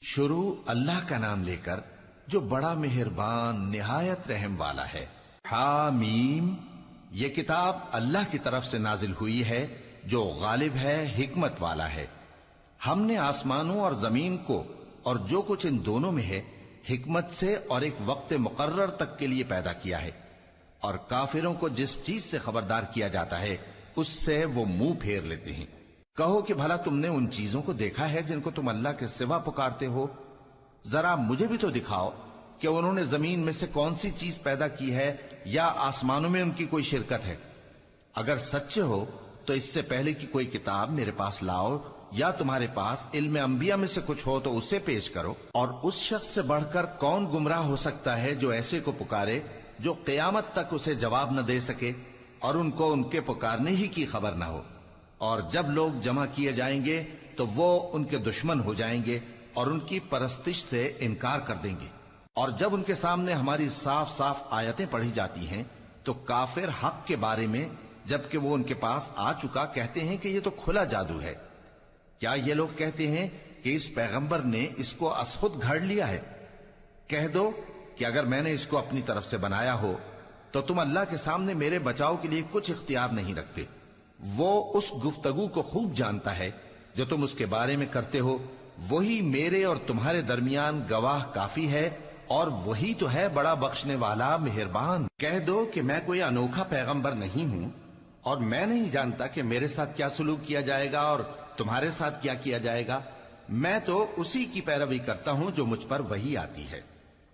شروع اللہ کا نام لے کر جو بڑا مہربان نہایت رحم والا ہے۔ حامیم، یہ کتاب اللہ کی طرف سے نازل ہوئی ہے جو غالب ہے، حکمت والا ہے۔ ہم نے آسمانوں اور زمین کو اور جو کچھ ان دونوں میں ہے حکمت سے اور ایک وقت مقرر تک کے لیے پیدا کیا ہے، اور کافروں کو جس چیز سے خبردار کیا جاتا ہے اس سے وہ منہ پھیر لیتے ہیں۔ کہو کہ بھلا تم نے ان چیزوں کو دیکھا ہے جن کو تم اللہ کے سوا پکارتے ہو؟ ذرا مجھے بھی تو دکھاؤ کہ انہوں نے زمین میں سے کون سی چیز پیدا کی ہے یا آسمانوں میں ان کی کوئی شرکت ہے؟ اگر سچے ہو تو اس سے پہلے کی کوئی کتاب میرے پاس لاؤ، یا تمہارے پاس علم انبیاء میں سے کچھ ہو تو اسے پیش کرو۔ اور اس شخص سے بڑھ کر کون گمراہ ہو سکتا ہے جو ایسے کو پکارے جو قیامت تک اسے جواب نہ دے سکے اور ان کو ان کے پکارنے ہی کی خبر نہ ہو۔ اور جب لوگ جمع کیے جائیں گے تو وہ ان کے دشمن ہو جائیں گے اور ان کی پرستش سے انکار کر دیں گے۔ اور جب ان کے سامنے ہماری صاف صاف آیتیں پڑھی جاتی ہیں تو کافر حق کے بارے میں جبکہ وہ ان کے پاس آ چکا کہتے ہیں کہ یہ تو کھلا جادو ہے۔ کیا یہ لوگ کہتے ہیں کہ اس پیغمبر نے اس کو از خود گھڑ لیا ہے؟ کہہ دو کہ اگر میں نے اس کو اپنی طرف سے بنایا ہو تو تم اللہ کے سامنے میرے بچاؤ کے لیے کچھ اختیار نہیں رکھتے۔ وہ اس گفتگو کو خوب جانتا ہے جو تم اس کے بارے میں کرتے ہو، وہی میرے اور تمہارے درمیان گواہ کافی ہے، اور وہی تو ہے بڑا بخشنے والا مہربان۔ کہہ دو کہ میں کوئی انوکھا پیغمبر نہیں ہوں، اور میں نہیں جانتا کہ میرے ساتھ کیا سلوک کیا جائے گا اور تمہارے ساتھ کیا کیا جائے گا۔ میں تو اسی کی پیروی کرتا ہوں جو مجھ پر وحی آتی ہے،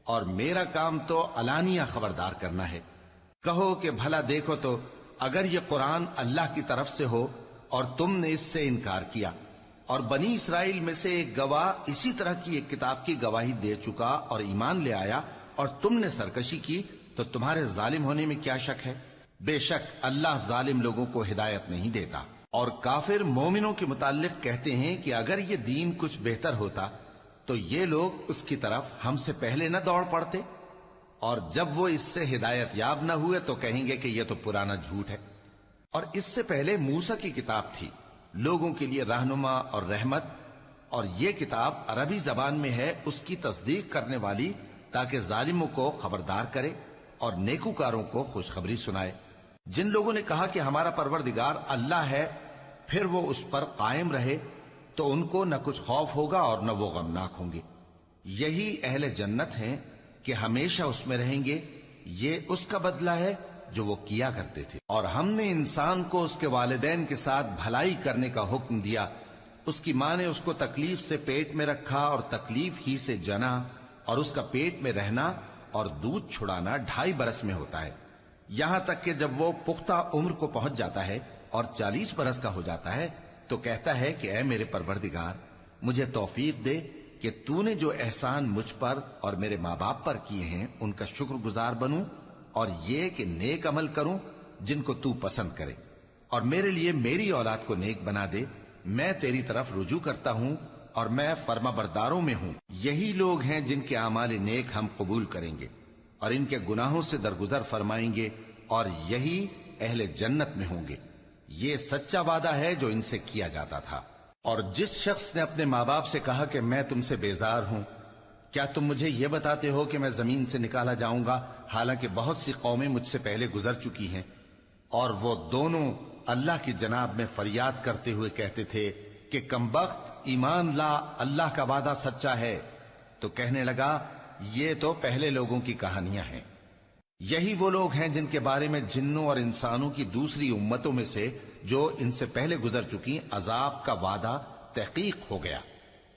اور میرا کام تو علانیہ خبردار کرنا ہے۔ کہو کہ بھلا دیکھو تو اگر یہ قرآن اللہ کی طرف سے ہو اور تم نے اس سے انکار کیا، اور بنی اسرائیل میں سے ایک گواہ اسی طرح کی ایک کتاب کی گواہی دے چکا اور ایمان لے آیا اور تم نے سرکشی کی، تو تمہارے ظالم ہونے میں کیا شک ہے؟ بے شک اللہ ظالم لوگوں کو ہدایت نہیں دیتا۔ اور کافر مومنوں کے متعلق کہتے ہیں کہ اگر یہ دین کچھ بہتر ہوتا تو یہ لوگ اس کی طرف ہم سے پہلے نہ دوڑ پڑتے، اور جب وہ اس سے ہدایت یاب نہ ہوئے تو کہیں گے کہ یہ تو پرانا جھوٹ ہے۔ اور اس سے پہلے موسیٰ کی کتاب تھی، لوگوں کے لیے رہنما اور رحمت، اور یہ کتاب عربی زبان میں ہے اس کی تصدیق کرنے والی، تاکہ ظالموں کو خبردار کرے اور نیکوکاروں کو خوشخبری سنائے۔ جن لوگوں نے کہا کہ ہمارا پروردگار اللہ ہے، پھر وہ اس پر قائم رہے تو ان کو نہ کچھ خوف ہوگا اور نہ وہ غمناک ہوں گے۔ یہی اہل جنت ہیں کہ ہمیشہ اس میں رہیں گے، یہ اس کا بدلہ ہے جو وہ کیا کرتے تھے۔ اور ہم نے انسان کو اس کے والدین کے ساتھ بھلائی کرنے کا حکم دیا۔ اس کی ماں نے اس کو تکلیف سے پیٹ میں رکھا اور تکلیف ہی سے جنا، اور اس کا پیٹ میں رہنا اور دودھ چھڑانا 2.5 برس میں ہوتا ہے، یہاں تک کہ جب وہ پختہ عمر کو پہنچ جاتا ہے اور 40 برس کا ہو جاتا ہے تو کہتا ہے کہ اے میرے پروردگار، مجھے توفیق دے کہ تو نے جو احسان مجھ پر اور میرے ماں باپ پر کیے ہیں ان کا شکر گزار بنوں، اور یہ کہ نیک عمل کروں جن کو تو پسند کرے، اور میرے لیے میری اولاد کو نیک بنا دے۔ میں تیری طرف رجوع کرتا ہوں اور میں فرما برداروں میں ہوں۔ یہی لوگ ہیں جن کے اعمال نیک ہم قبول کریں گے اور ان کے گناہوں سے درگزر فرمائیں گے، اور یہی اہل جنت میں ہوں گے۔ یہ سچا وعدہ ہے جو ان سے کیا جاتا تھا۔ اور جس شخص نے اپنے ماں باپ سے کہا کہ میں تم سے بیزار ہوں، کیا تم مجھے یہ بتاتے ہو کہ میں زمین سے نکالا جاؤں گا، حالانکہ بہت سی قومیں مجھ سے پہلے گزر چکی ہیں؟ اور وہ دونوں اللہ کی جناب میں فریاد کرتے ہوئے کہتے تھے کہ کمبخت، ایمان لا، اللہ کا وعدہ سچا ہے۔ تو کہنے لگا یہ تو پہلے لوگوں کی کہانیاں ہیں۔ یہی وہ لوگ ہیں جن کے بارے میں جنوں اور انسانوں کی دوسری امتوں میں سے جو ان سے پہلے گزر چکی عذاب کا وعدہ تحقیق ہو گیا۔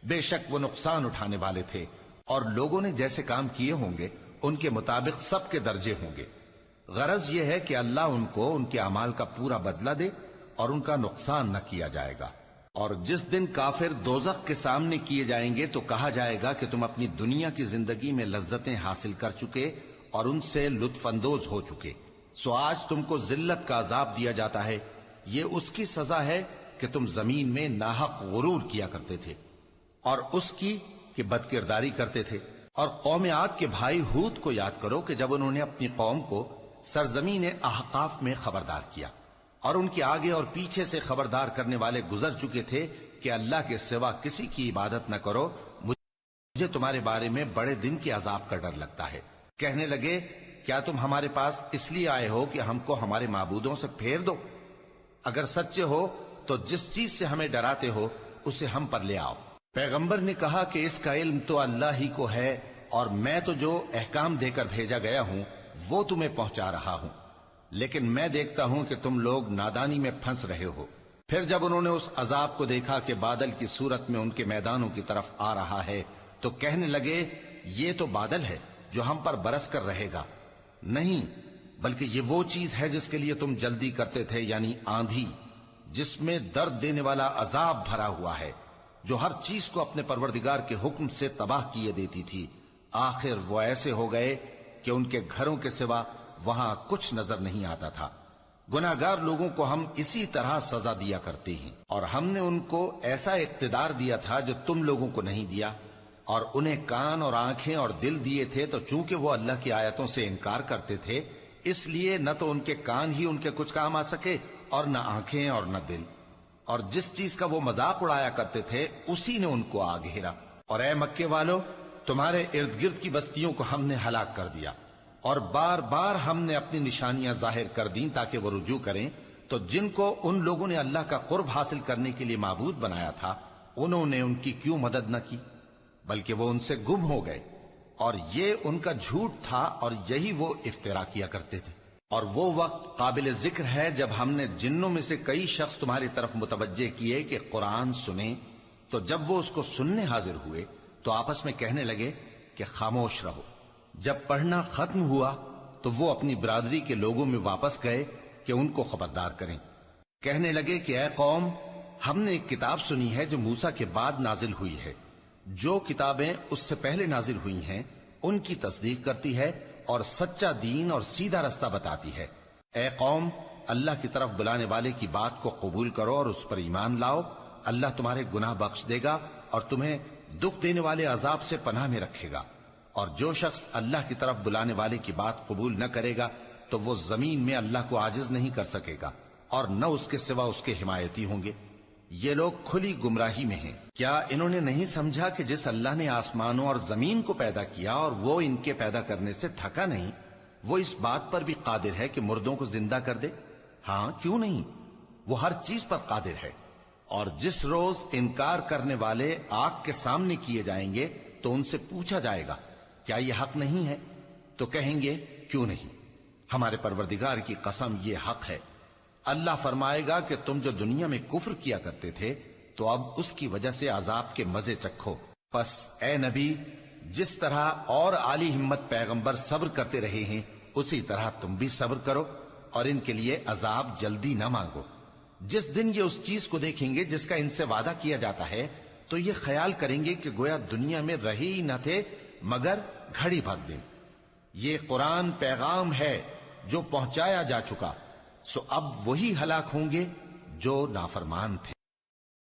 بے شک وہ نقصان اٹھانے والے تھے، اور لوگوں نے جیسے کام کیے ہوں گے ان کے مطابق سب کے درجے ہوں گے۔ غرض یہ ہے کہ اللہ ان کو ان کے اعمال کا پورا بدلہ دے اور ان کا نقصان نہ کیا جائے گا۔ اور جس دن کافر دوزخ کے سامنے کیے جائیں گے تو کہا جائے گا کہ تم اپنی دنیا کی زندگی میں لذتیں حاصل کر چکے اور ان سے لطف اندوز ہو چکے، سو آج تم کو ذلت کا عذاب دیا جاتا ہے۔ یہ اس کی سزا ہے کہ تم زمین میں ناحق غرور کیا کرتے تھے، اور اس کی کہ بد کرداری کرتے تھے۔ اور قوم عاد کے بھائی ہود کو یاد کرو کہ جب انہوں نے اپنی قوم کو سرزمین احقاف میں خبردار کیا، اور ان کے آگے اور پیچھے سے خبردار کرنے والے گزر چکے تھے کہ اللہ کے سوا کسی کی عبادت نہ کرو، مجھے تمہارے بارے میں بڑے دن کے عذاب کا ڈر لگتا ہے۔ کہنے لگے کیا تم ہمارے پاس اس لیے آئے ہو کہ ہم کو ہمارے معبودوں سے پھیر دو؟ اگر سچے ہو تو جس چیز سے ہمیں ڈراتے ہو اسے ہم پر لے آؤ۔ پیغمبر نے کہا کہ اس کا علم تو اللہ ہی کو ہے، اور میں تو جو احکام دے کر بھیجا گیا ہوں وہ تمہیں پہنچا رہا ہوں، لیکن میں دیکھتا ہوں کہ تم لوگ نادانی میں پھنس رہے ہو۔ پھر جب انہوں نے اس عذاب کو دیکھا کہ بادل کی صورت میں ان کے میدانوں کی طرف آ رہا ہے تو کہنے لگے یہ تو بادل ہے جو ہم پر برس کر رہے گا۔ نہیں، بلکہ یہ وہ چیز ہے جس کے لیے تم جلدی کرتے تھے، یعنی آندھی، جس میں درد دینے والا عذاب بھرا ہوا ہے، جو ہر چیز کو اپنے پروردگار کے حکم سے تباہ کیے دیتی تھی۔ آخر وہ ایسے ہو گئے کہ ان کے گھروں کے سوا وہاں کچھ نظر نہیں آتا تھا۔ گناہگار لوگوں کو ہم اسی طرح سزا دیا کرتے ہیں، اور ہم نے ان کو ایسا اقتدار دیا تھا جو تم لوگوں کو نہیں دیا، اور انہیں کان اور آنکھیں اور دل دیے تھے، تو چونکہ وہ اللہ کی آیتوں سے انکار کرتے تھے اس لیے نہ تو ان کے کان ہی ان کے کچھ کام آ سکے اور نہ آنکھیں اور نہ دل، اور جس چیز کا وہ مذاق اڑایا کرتے تھے اسی نے ان کو آ گھیرا۔ اور اے مکے والو، تمہارے ارد گرد کی بستیوں کو ہم نے ہلاک کر دیا، اور بار بار ہم نے اپنی نشانیاں ظاہر کر دیں تاکہ وہ رجوع کریں، تو جن کو ان لوگوں نے اللہ کا قرب حاصل کرنے کے لیے معبود بنایا تھا انہوں نے ان کی کیوں مدد نہ کی، بلکہ وہ ان سے گم ہو گئے، اور یہ ان کا جھوٹ تھا اور یہی وہ افترا کیا کرتے تھے۔ اور وہ وقت قابل ذکر ہے جب ہم نے جنوں میں سے کئی شخص تمہاری طرف متوجہ کیے کہ قرآن سنیں، تو جب وہ اس کو سننے حاضر ہوئے تو آپس میں کہنے لگے کہ خاموش رہو۔ جب پڑھنا ختم ہوا تو وہ اپنی برادری کے لوگوں میں واپس گئے کہ ان کو خبردار کریں۔ کہنے لگے کہ اے قوم، ہم نے ایک کتاب سنی ہے جو موسیٰ کے بعد نازل ہوئی ہے، جو کتابیں اس سے پہلے نازل ہوئی ہیں ان کی تصدیق کرتی ہے اور سچا دین اور سیدھا رستہ بتاتی ہے۔ اے قوم، اللہ کی طرف بلانے والے کی بات کو قبول کرو اور اس پر ایمان لاؤ، اللہ تمہارے گناہ بخش دے گا اور تمہیں دکھ دینے والے عذاب سے پناہ میں رکھے گا۔ اور جو شخص اللہ کی طرف بلانے والے کی بات قبول نہ کرے گا تو وہ زمین میں اللہ کو عاجز نہیں کر سکے گا، اور نہ اس کے سوا اس کے حمایتی ہوں گے۔ یہ لوگ کھلی گمراہی میں ہیں۔ کیا انہوں نے نہیں سمجھا کہ جس اللہ نے آسمانوں اور زمین کو پیدا کیا اور وہ ان کے پیدا کرنے سے تھکا نہیں، وہ اس بات پر بھی قادر ہے کہ مردوں کو زندہ کر دے؟ ہاں، کیوں نہیں، وہ ہر چیز پر قادر ہے۔ اور جس روز انکار کرنے والے آگ کے سامنے کیے جائیں گے تو ان سے پوچھا جائے گا کیا یہ حق نہیں ہے؟ تو کہیں گے کیوں نہیں، ہمارے پروردگار کی قسم یہ حق ہے۔ اللہ فرمائے گا کہ تم جو دنیا میں کفر کیا کرتے تھے تو اب اس کی وجہ سے عذاب کے مزے چکھو۔ پس اے نبی، جس طرح اور عالی ہمت پیغمبر صبر کرتے رہے ہیں اسی طرح تم بھی صبر کرو، اور ان کے لیے عذاب جلدی نہ مانگو۔ جس دن یہ اس چیز کو دیکھیں گے جس کا ان سے وعدہ کیا جاتا ہے تو یہ خیال کریں گے کہ گویا دنیا میں رہے ہی نہ تھے مگر گھڑی بھر دن۔ یہ قرآن پیغام ہے جو پہنچایا جا چکا، سو اب وہی ہلاک ہوں گے جو نافرمان تھے۔